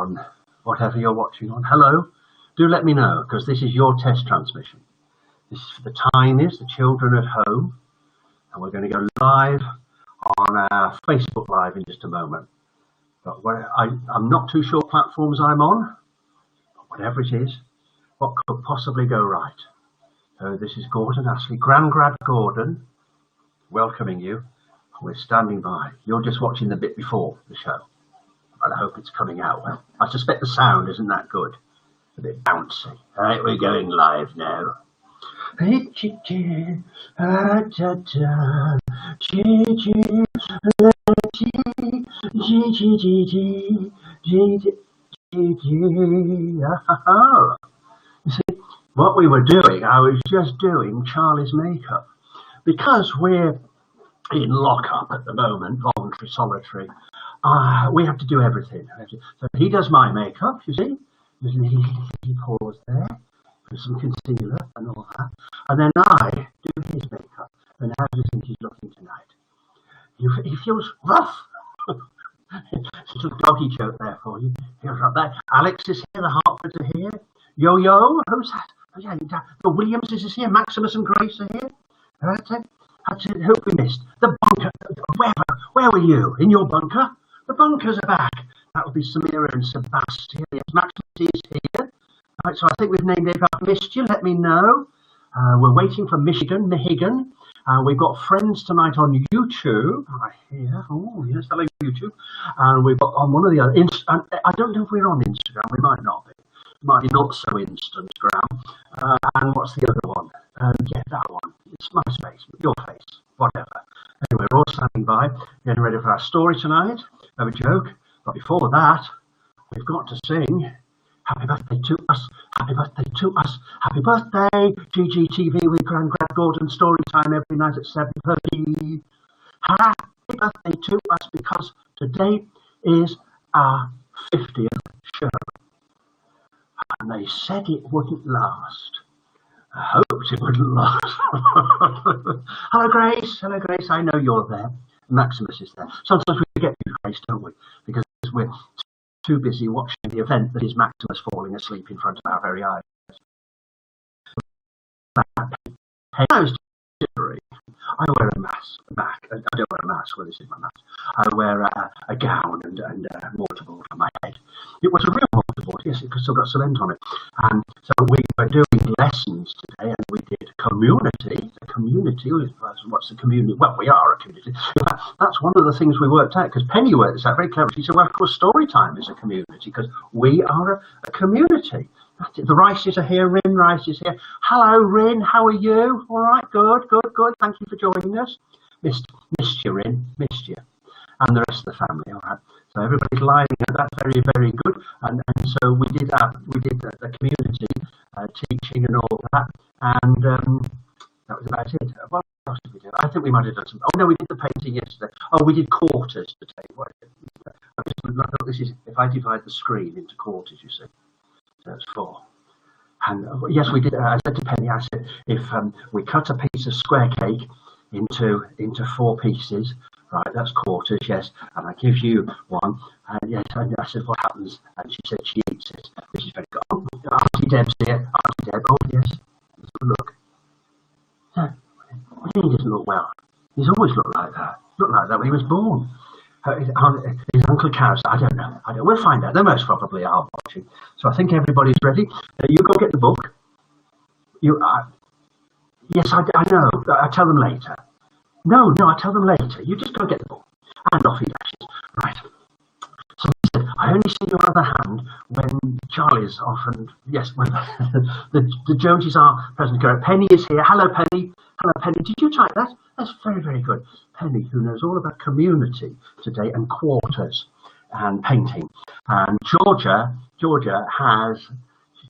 on whatever you're watching on. Hello, do let me know, because this is your test transmission. This is for the tinies, the children at home, and we're going to go live on our Facebook Live in just a moment. But I'm not too sure platforms I'm on, but whatever it is, what could possibly go right? So this is Gordon Astley, Grandgrad Gordon, welcoming you. We're standing by. You're just watching the bit before the show, and I hope it's coming out well. I suspect the sound isn't that good. It's a bit bouncy. All right, we're going live now. You see, what we were doing, I was just doing Charlie's makeup. Because we're in lockup at the moment, voluntary, solitary, we have to do everything. So he does my makeup, you see. There's a little pause there, for some concealer and all that. And then I do his makeup. And how do you think he's looking tonight? He feels rough. It's a little doggy joke there for you. Feels like that. Alex is here, the Hartfords are here. Yo-Yo, who's that? Oh, yeah, the Williams is here, Maximus and Grace are here. Who we missed? The bunker. Where were you? In your bunker? The bunkers are back. That would be Samira and Sebastian. Yes, Maximus is here. Right, so I think we've named it. If I've missed you, let me know. We're waiting for Michigan. We've got friends tonight on YouTube. Right here. Oh, yes, hello, YouTube. And we've got on one of the other. I don't know if we're on Instagram. We might not be. Might be not so Instagram. And what's the other one? Yeah, that one. It's my space, your face, whatever. Anyway, we're all standing by, getting ready for our story tonight. Have a joke. But before that, we've got to sing Happy Birthday to Us, Happy Birthday to Us, Happy Birthday, GGTV with Grandgrad Gordon, story time every night at 7:30. Happy birthday to us, because today is our 50th show. And they said it wouldn't last. I hoped it wouldn't last. Hello, Grace. Hello, Grace. I know you're there. Maximus is there. Sometimes we forget you, Grace, don't we? Because we're too busy watching the event that is Maximus falling asleep in front of our very eyes. I wear a mask. I don't wear a mask. Well, this is my mask. I wear a gown and a mortarboard for my head. It was a real mortarboard, yes, it's still got cement on it. And so we were doing lessons today, and we did community. The community, what's the community? Well, we are a community. In fact, that's one of the things we worked out, because Penny worked this out very cleverly. She said, well, of course, story time is a community, because we are a community. The Rices are here, Rin Rice is here. Hello, Rin, how are you? All right, good. Thank you for joining us. Missed you, Rin, missed you. And the rest of the family, all right. So everybody's lining up, that's very, very good. And so we did the community teaching and all that. And that was about it. What else did we do? I think we might have done some. Oh, no, we did the painting yesterday. Oh, we did quarters today. This is, if I divide the screen into quarters, you see. So it's 4. And yes, we did. I said to Penny, I said, if we cut a piece of square cake into 4 pieces, right, that's quarters, yes, and I give you one, and yes, and I said, what happens? And she said she eats it, which is very good. Oh, Auntie Deb's here, Auntie Deb, oh yes, look. Yeah. What do you mean he doesn't look well? He's always looked like that when he was born. His Uncle Cow's, I don't know. We'll find out. They most probably are watching. So I think everybody's ready. You go get the book. Yes, I know. I'll tell them later. No, I'll tell them later. You just go get the book. And off he dashes. Right. So he said, I only see your other hand when Charlie's off, and yes, when the Joneses are present. Penny is here. Hello, Penny. Hello, Penny. Did you type that? That's very, very good. Penny, who knows all about community today and quarters and painting. And Georgia has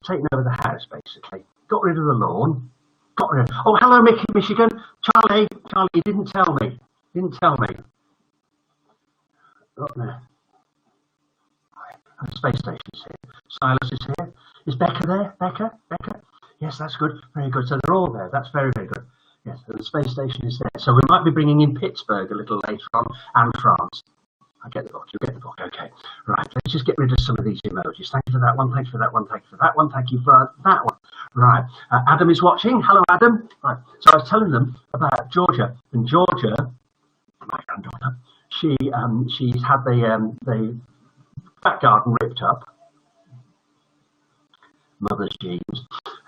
taken over the house, basically. Got rid of the lawn. Oh, hello, Michigan. Charlie, you didn't tell me. Look there. The space station's here. Silas is here. Is Becca there? Becca? Yes, that's good. Very good. So they're all there. That's very, very good. Yes, so the space station is there. So we might be bringing in Pittsburgh a little later on, and France. I get the book, you get the book, okay. Right, let's just get rid of some of these emojis. Thank you for that one, thank you for that one, thank you for that one, thank you for that one. Right, Adam is watching. Hello, Adam. Right, so I was telling them about Georgia, and Georgia, my granddaughter, she's had the back garden ripped up, mother's genes,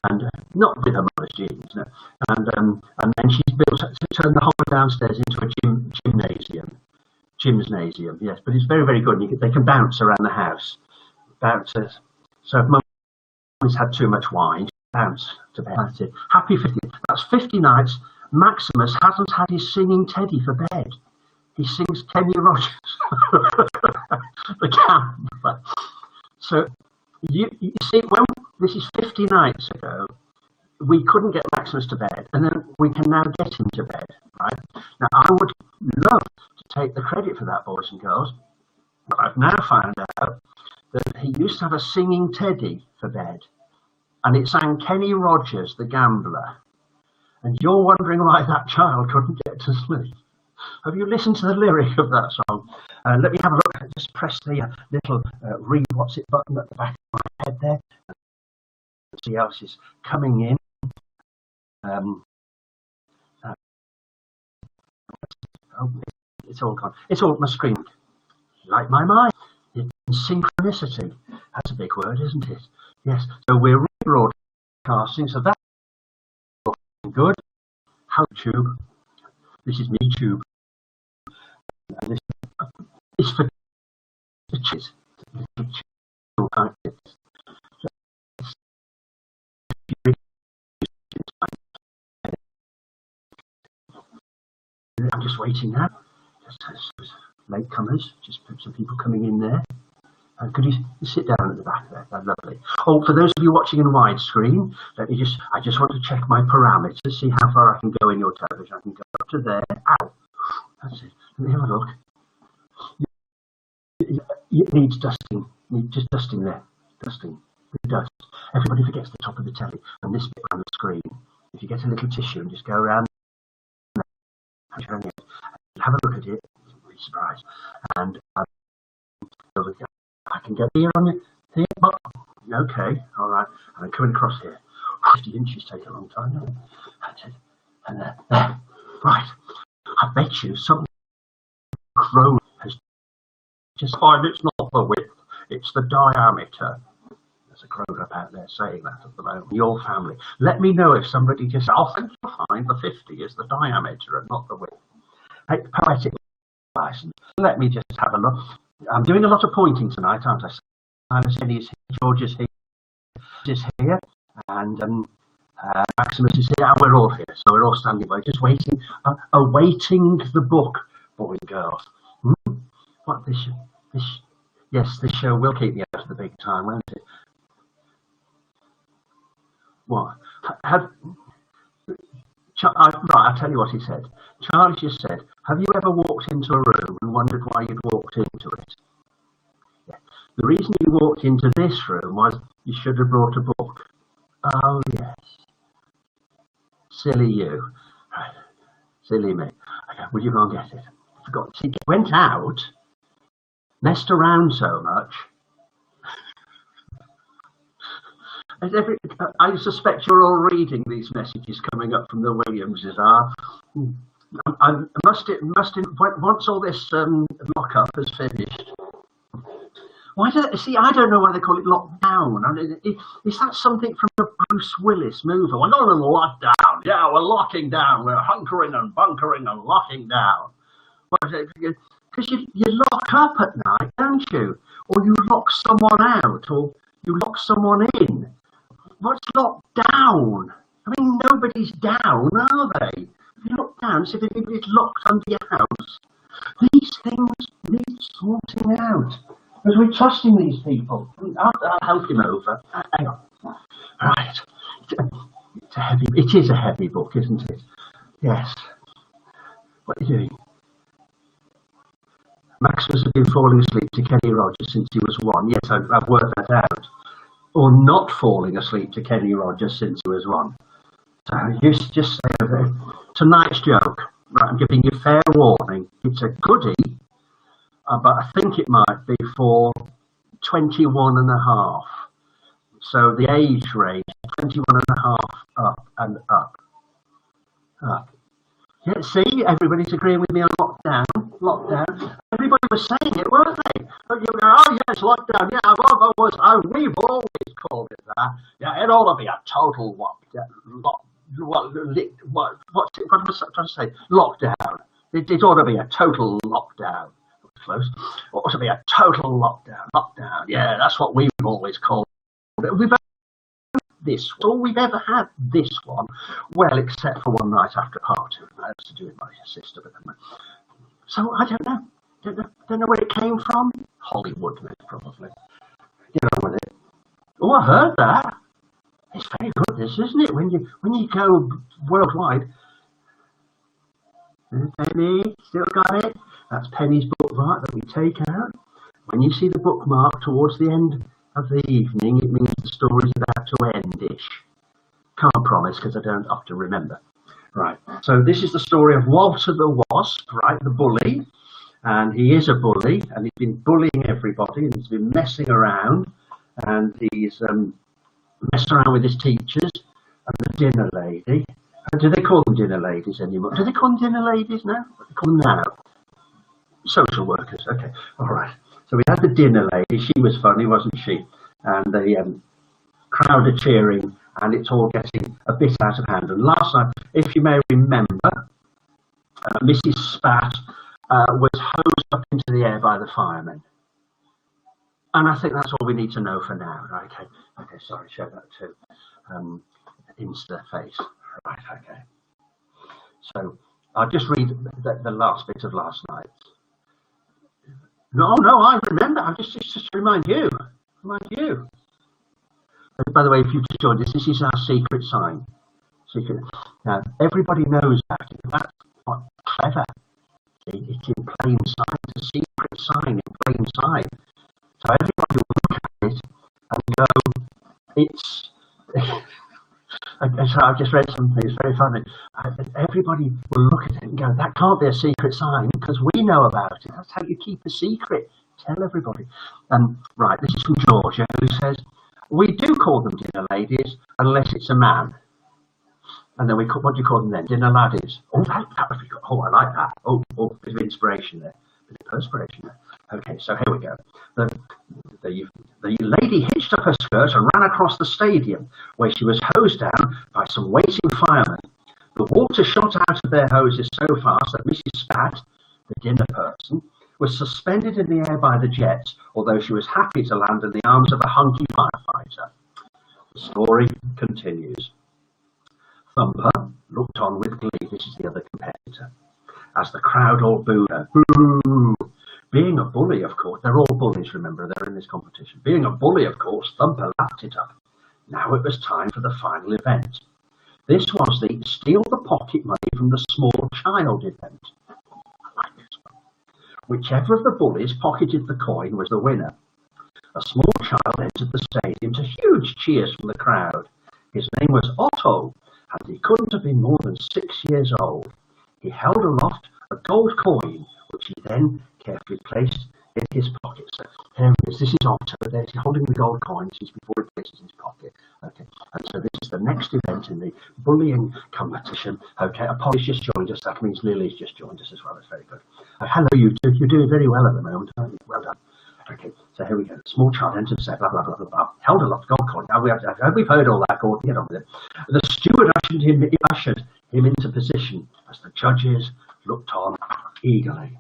and not with her mother's genes, no. And then she's built to turn the whole downstairs into a gymnasium, yes, but it's very, very good. They can bounce around the house, bounces. So if mum's had too much wine, bounce to bed. That's it. Happy 50. That's 50 nights. Maximus hasn't had his singing teddy for bed. He sings Kenny Rogers, the gambler. So you see, when this is 50 nights ago, we couldn't get Maximus to bed, and then we can now get him to bed, right? Now, I would love to take the credit for that, boys and girls, but I've now found out that he used to have a singing teddy for bed, and it sang Kenny Rogers, the gambler, and you're wondering why that child couldn't get to sleep. Have you listened to the lyric of that song? Let me have a look. Just press the little read what's it button at the back of my head there. See else is coming in. It's all gone. It's all my screen. Like my mind. Synchronicity. That's a big word, isn't it? Yes. So we're rebroadcasting. So that's good. How tube? This is me tube. And this is for bitches. I'm just waiting now. Just latecomers, just some people coming in there. Could you sit down at the back there? That's lovely. Oh, for those of you watching in widescreen, I just want to check my parameters, see how far I can go in your television. I can go up to there. Ow! That's it. Let me have a look. It needs dusting. Just dusting there. Dusting. With dust. Everybody forgets the top of the telly and this bit on the screen. If you get a little tissue and just go around, have a look at it. You'll be surprised. And I can get here on you. Here, but okay, all right. And I'm coming across here. 50 inches take a long time, don't it? That's it. And there. Right. I bet you something grown has just find it's not the width, it's the diameter. There's a grown up out there saying that at the moment. Your family. Let me know if somebody just I think you'll find the 50 is the diameter and not the width. Hey, poetic license. Let me just have a look. I'm doing a lot of pointing tonight, aren't I? Silas is here, George is here, and Maximus is here, and we're all here, so we're all standing by, just waiting, awaiting the book, boys and girls. What this show will keep me out of the big time, won't it? What? Right, I'll tell you what he said. Charlie just said, have you ever walked into a room and wondered why you'd walked into it? Yeah. The reason you walked into this room was you should have brought a book. Oh, yes. Silly you. Right. Silly me. Okay, will you go and get it? I forgot. He went out, messed around so much. I suspect you're all reading these messages coming up from the Williamses. Once all this lock-up is finished. Why I don't know why they call it lockdown. I mean, is that something from the Bruce Willis movie? We're not in lockdown. Yeah, we're locking down. We're hunkering and bunkering and locking down. What is it? Because you lock up at night, don't you? Or you lock someone out, or you lock someone in. What's locked down? I mean, nobody's down, are they? If you look down, see if anybody's locked under your house. These things need sorting out. Because we're trusting these people. I'll help him over. Hang on. Right. It is a heavy book, isn't it? Yes. What are you doing? Maximus has been falling asleep to Kenny Rogers since he was 1. Yes, I've worked that out. Or not falling asleep to Kenny Rogers since he was 1. So you just say tonight's joke. Right, I'm giving you fair warning. It's a goodie, but I think it might be for 21 and a half. So the age range, 21 and a half up and up. Up. Yeah, see, everybody's agreeing with me on lockdown. Lockdown. Everybody was saying it, weren't they? Oh, yes, lockdown. Yeah, we've always called it that. Yeah, it ought to be a total lockdown. What's it? What was I trying to say? Lockdown. It ought to be a total lockdown. Close. It ought to be a total lockdown. Lockdown. Yeah, that's what we've always called it. This all we've ever had, this one, well, except for one night after a party. That has to do with my sister. So I don't know. Don't know where it came from. Hollywood, probably. Get on with it. Oh, I heard that. It's very good, this, isn't it? When you go worldwide. Penny, still got it. That's Penny's bookmark that we take out. When you see the bookmark towards the end of the evening, it means the story's about to end-ish. Can't promise because I don't often remember. Right, so this is the story of Walter the Wasp, right, the bully. And he is a bully, and he's been bullying everybody, and he's been messing around, and he's messed around with his teachers, and the dinner lady. Do they call them dinner ladies anymore? Do they call them dinner ladies now? What do they call them now? Social workers, okay, all right. So we had the dinner lady, she was funny, wasn't she? And the crowd are cheering, and it's all getting a bit out of hand. And last night, if you may remember, Mrs. Spat was hosed up into the air by the firemen. And I think that's all we need to know for now. Okay, sorry, show that to Insta face. Right, okay. So I'll just read the last bit of last night. No, I remember. I'm just to remind you. By the way, if you've just joined us, this is our secret sign. Now, everybody knows that. That's quite clever. It's in plain sight. It's a secret sign in plain sight. So everybody will look at it and go, it's... So I've just read something, it's very funny. Everybody will look at it and go, that can't be a secret sign because we know about it. That's how you keep a secret. Tell everybody. Right, this is from Georgia, who says, we do call them dinner ladies unless it's a man. And then what do you call them then? Dinner laddies. Oh, that would be good. Oh, I like that. Oh, bit of inspiration there. Bit of perspiration there. Okay, so here we go. The lady hitched up her skirt and ran across the stadium, where she was hosed down by some waiting firemen. The water shot out of their hoses so fast that Mrs. Spat, the dinner person, was suspended in the air by the jets, although she was happy to land in the arms of a hunky firefighter. The story continues. Thumper looked on with glee. This is the other competitor. As the crowd all booed her. Boo! Being a bully, of course, they're all bullies, remember, they're in this competition. Being a bully, of course, Thumper lapped it up. Now it was time for the final event. This was the steal the pocket money from the small child event. I like this one. Whichever of the bullies pocketed the coin was the winner. A small child entered the stadium to huge cheers from the crowd. His name was Otto, and he couldn't have been more than 6 years old. He held aloft a gold coin, which he then carefully placed in his pocket. So here it is. This is Otto. There he's holding the gold coin just before he places it in his pocket. Okay. And so this is the next event in the bullying competition. Okay. Apollo's just joined us. That means Lily's just joined us as well. That's very good. Hello, you two. You're doing very well at the moment, aren't you? Well done. Okay. So here we go. Small child entered the set. Blah blah blah blah blah. Held aloft gold coin. Now we've heard all that. Gordon, get on with it. The steward ushered him into position as the judges looked on eagerly.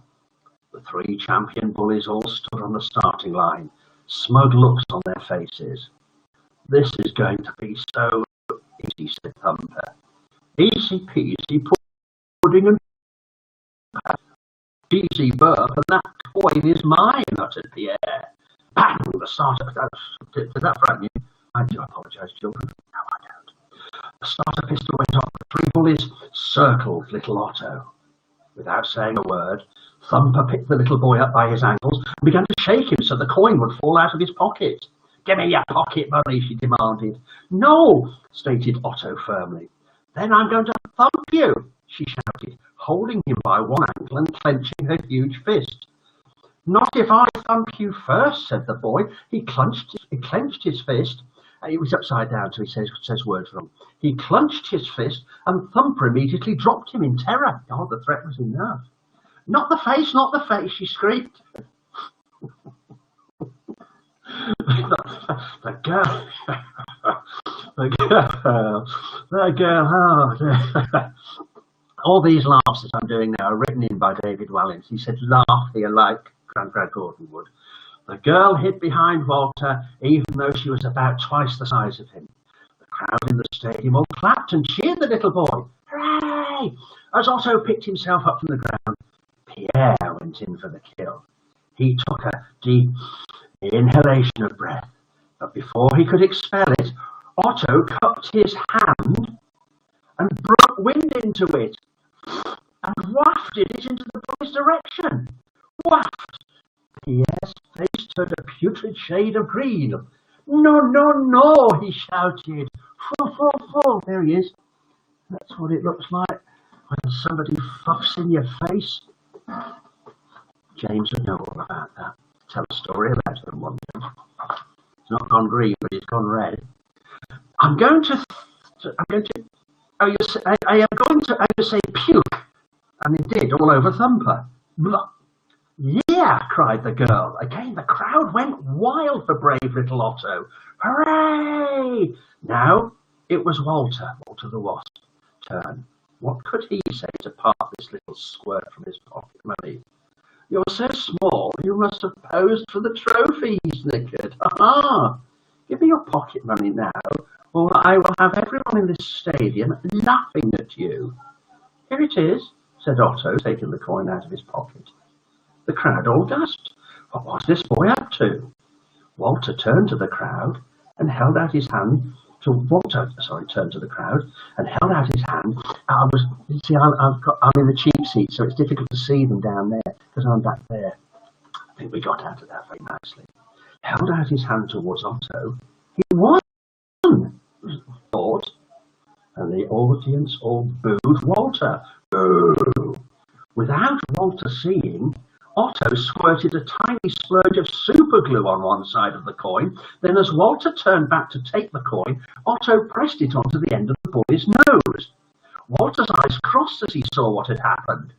The 3 champion bullies all stood on the starting line, smug looks on their faces. This is going to be so easy, said Thumper. Easy peasy pudding and easy burp, and that coin is mine, uttered Pierre. Bang! The starter. Did that frighten you? I do apologise, children. No, I don't. The starter pistol went off. The 3 bullies circled little Otto. Without saying a word, Thumper picked the little boy up by his ankles and began to shake him so the coin would fall out of his pocket. Give me your pocket money, she demanded. No, stated Otto firmly. Then I'm going to thump you, she shouted, holding him by one ankle and clenching her huge fist. Not if I thump you first, said the boy. He clenched his fist. It was upside down, so he says words wrong. He clenched his fist, and Thumper immediately dropped him in terror. God, the threat was enough. Not the face, not the face, she shrieked. The girl, the girl, oh. All these laughs that I'm doing now are written in by David Wallins. He said, laugh here like Grandad Gordon would. The girl hid behind Walter, even though she was about twice the size of him. The crowd in the stadium all clapped and cheered the little boy. Hooray! As Otto picked himself up from the ground, Pierre went in for the kill. He took a deep inhalation of breath, but before he could expel it, Otto cupped his hand and broke wind into it and wafted it into the boy's direction. Waft! Pierre's face turned a putrid shade of green. No, no, no, he shouted. Full, full, full. There he is. That's what it looks like when somebody puffs in your face. James would know all about that. Tell a story about him one day. It's not gone green, but it's gone red. I am going to say puke, and it did all over Thumper. Blah. Yeah, cried the girl. Again, the crowd went wild for brave little Otto. Hooray! Now it was Walter the Wasp's turn. What could he say to part this little squirt from his pocket money? You're so small, you must have posed for the trophy, he snickered. Aha! Give me your pocket money now, or I will have everyone in this stadium laughing at you. Here it is, said Otto, taking the coin out of his pocket. The crowd all gasped. What was this boy up to? Walter turned to the crowd and held out his hand. Turned to the crowd and held out his hand. I'm in the cheap seat, so it's difficult to see them down there because I'm back there. I think we got out of that very nicely. Held out his hand towards Otto. He won, thought, and the audience all booed Walter. Boo! Without Walter seeing, Otto squirted a tiny splurge of superglue on one side of the coin. Then as Walter turned back to take the coin, Otto pressed it onto the end of the boy's nose. Walter's eyes crossed as he saw what had happened.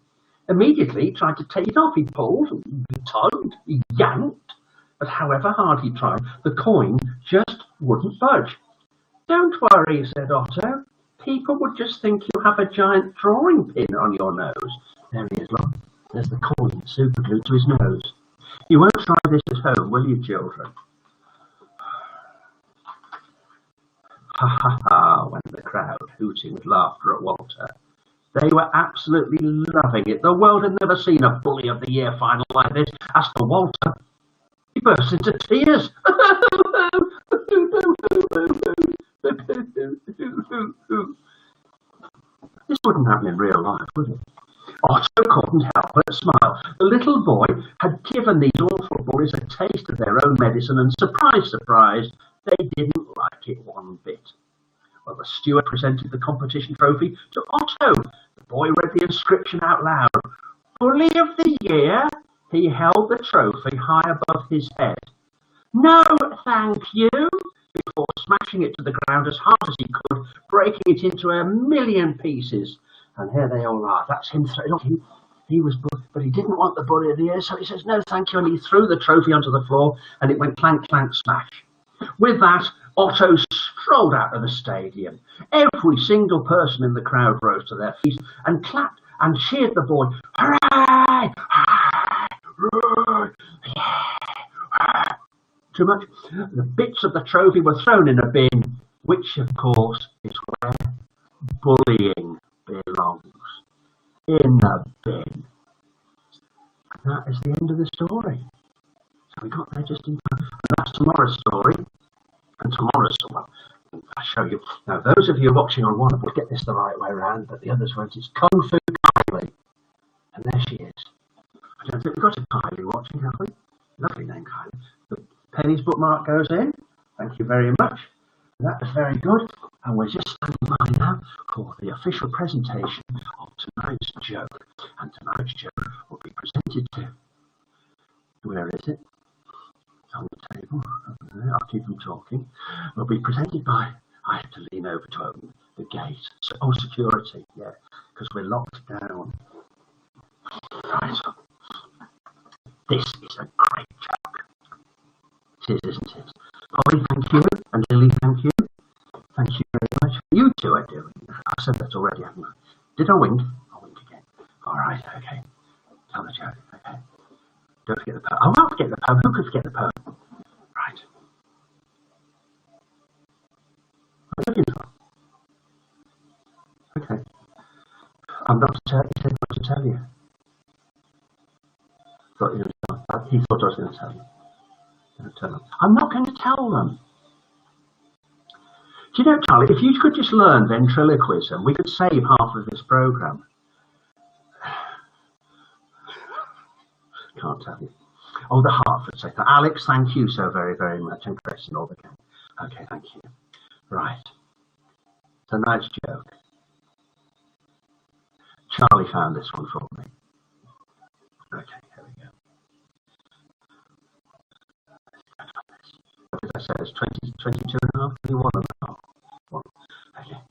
Immediately he tried to take it off. He pulled, he tugged, he yanked, but however hard he tried, the coin just wouldn't budge. Don't worry, said Otto. People would just think you have a giant drawing pin on your nose. There he is, look. There's the coin superglued to his nose. You won't try this at home, will you, children? Ha ha ha, went the crowd, hooting with laughter at Walter. They were absolutely loving it. The world had never seen a Bully of the Year final like this. As for Walter, he burst into tears. This wouldn't happen in real life, would it? Otto couldn't help but smile. The little boy had given these awful bullies a taste of their own medicine, and surprise, surprise, they didn't like it one bit. Well, the steward presented the competition trophy to Otto. The boy read the inscription out loud. Bully of the Year. He held the trophy high above his head. No, thank you, before smashing it to the ground as hard as he could, breaking it into a million pieces. And here they all are. That's him. He was, but he didn't want the Bully of the Year, so he says, no, thank you, and he threw the trophy onto the floor, and it went clank, clank, smash. With that, Otto strolled out of the stadium. Every single person in the crowd rose to their feet and clapped and cheered the boy. Hooray! Hooray! Hooray! Too much? The bits of the trophy were thrown in a bin, which, of course, is where bullying belongs. In the bin. And that is the end of the story. So we got there just in time. And that's tomorrow's story. And tomorrow's story, I'll show you. Now, those of you watching on one will get this the right way around, but the others won't. It's Kung Fu Kylie. And there she is. I don't think we've got a Kylie watching, have we? Lovely name, Kylie. The Penny's bookmark goes in. Thank you very much. That was very good. And we're just standing by now for the official presentation of tonight's joke. And tonight's joke will be presented to Where is it? It's on the table. I'll keep them talking. Will be presented by. I have to lean over to open the gate. So, oh, security, yeah, because we're locked down. Right. This is a great joke. It is, isn't it? Polly, thank you, and Lily, thank you. Thank you very much. You two are doing. I said that already, haven't I? Did I wink? I'll wink again. All right, okay. Tell the joke. Okay. Don't forget the poem. I won't forget the poem. Who could forget the poem? Right. What are you looking for? Okay. I'm not to tell you. He said not to tell you. Thought you were going to tell. He thought I was going to tell you. Don't tell them. I'm not going to tell them. Do you know, Charlie, if you could just learn ventriloquism, we could save half of this programme. Can't tell you. Oh, the Hartford sector. Alex, thank you so very, very much. And Chris and all the gang. Okay, thank you. Right. It's a nice joke. Charlie found this one for me. Okay, here we go. What did I say? It's 20, 22 and a half, 21 and a half. One. Okay.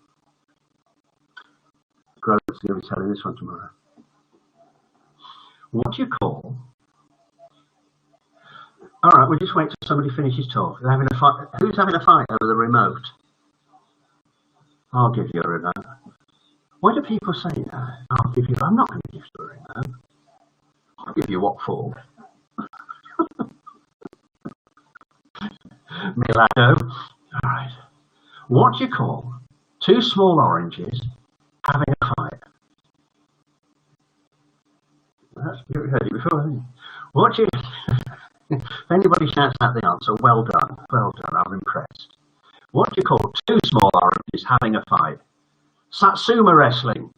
Grove's going to be telling this one tomorrow. What do you call? All right, we'll just wait till somebody finishes talk. They're having a fight. Who's having a fight over the remote? I'll give you a remote. Why do people say that? I'll give you. I'm not going to give you a remote. I'll give you what for? Milano. All right. What do you call two small oranges having a fight? You heard it before, haven't you? What do you? If anybody shouts out the answer, well done, I'm impressed. What do you call two small oranges having a fight? Satsuma wrestling.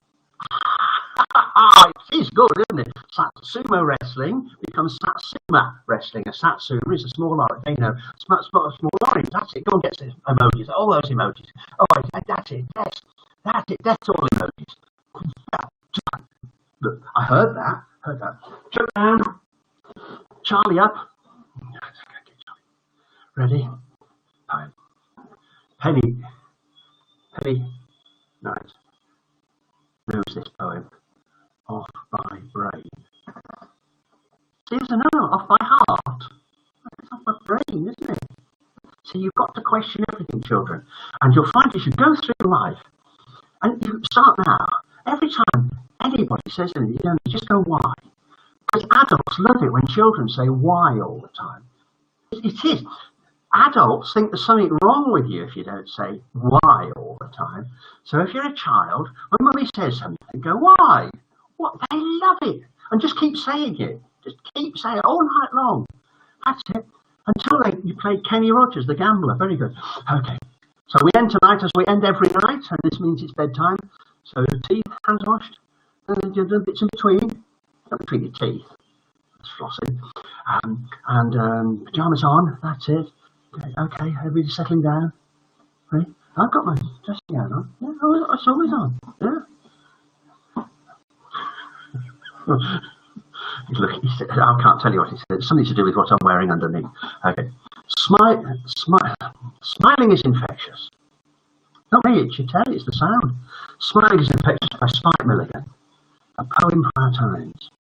It is good, isn't it? Satsuma wrestling becomes Satsuma wrestling. A Satsuma is a small orange, you know, small orange. That's it. Go and get some emojis. All those emojis. Oh, that's it. That's it. That's all emojis. Look, I heard that. Jump down. Charlie up. Ready? Time. Penny. Night. Knows this poem off by brain. See, it's off by heart. It's off by brain, isn't it? So you've got to question everything, children. And you'll find as you go through life, and you start now, every time anybody says anything, you just go why. Because adults love it when children say why all the time. It is. Adults think there's something wrong with you if you don't say why all the time. So if you're a child, when mummy says something, go why? What? They love it. And just keep saying it. Just keep saying it all night long. That's it. Until you play Kenny Rogers, the gambler. Very good. Okay. So we end tonight as we end every night, and this means it's bedtime. So teeth, hands washed, and you do bits in between. Not between your teeth. That's flossing. And pyjamas on. That's it. Okay, everybody settling down. Right? I've got my dressing gown on. Yeah, it's always on. Yeah. Look, I can't tell you what he said. It's something to do with what I'm wearing underneath. Okay. Smiling is infectious. Not me, it's your tail, it's the sound. Smiling is infectious by Spike Milligan. A poem for our times.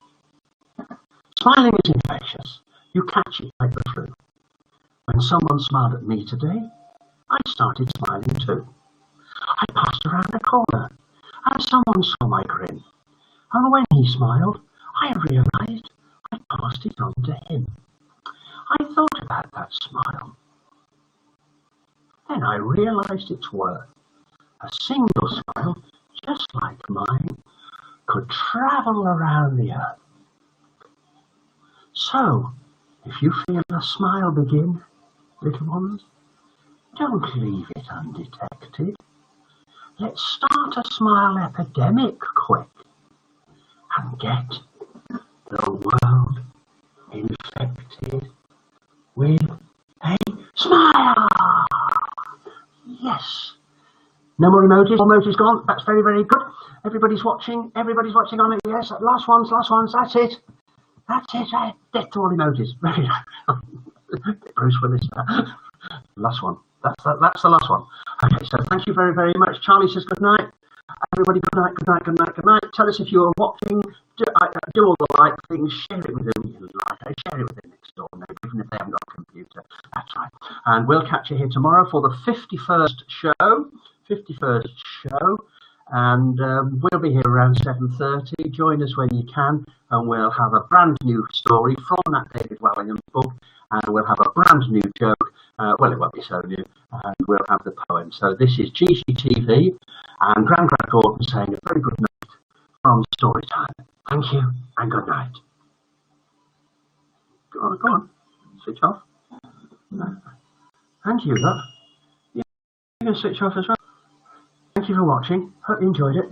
Smiling is infectious. You catch it like the flu. When someone smiled at me today, I started smiling too. I passed around the corner, and someone saw my grin. And when he smiled, I realized I passed it on to him. I thought about that smile. Then I realized its worth. A single smile, just like mine, could travel around the earth. So, if you feel a smile begin, little ones, don't leave it undetected. Let's start a smile epidemic quick and get the world infected with a smile. Yes. No more emojis. All emojis gone. That's very, very good. Everybody's watching. Everybody's watching on it. Yes. Last ones. That's it. That's it, right? Death to all emojis. Very nice. Bruce Willis. Last one. That's the last one. Okay, so thank you very, very much. Charlie says good night. Everybody, good night, good night, good night, good night. Tell us if you are watching. Do all the like things. Share it with them. Share it with them next door, even if they haven't got a computer. That's right. And we'll catch you here tomorrow for the 51st show. 51st show. And we'll be here around 7:30. Join us when you can, and we'll have a brand new story from that David Wellingham book, and we'll have a brand new joke. Well, it won't be so new, and we'll have the poem. So this is GCTV and Graham Gordon saying a very good night from Storytime. Thank you and good night. Go on. Switch off. No. Thank you, look. Yeah, you can switch off as well. Thank you for watching. Hope you enjoyed it.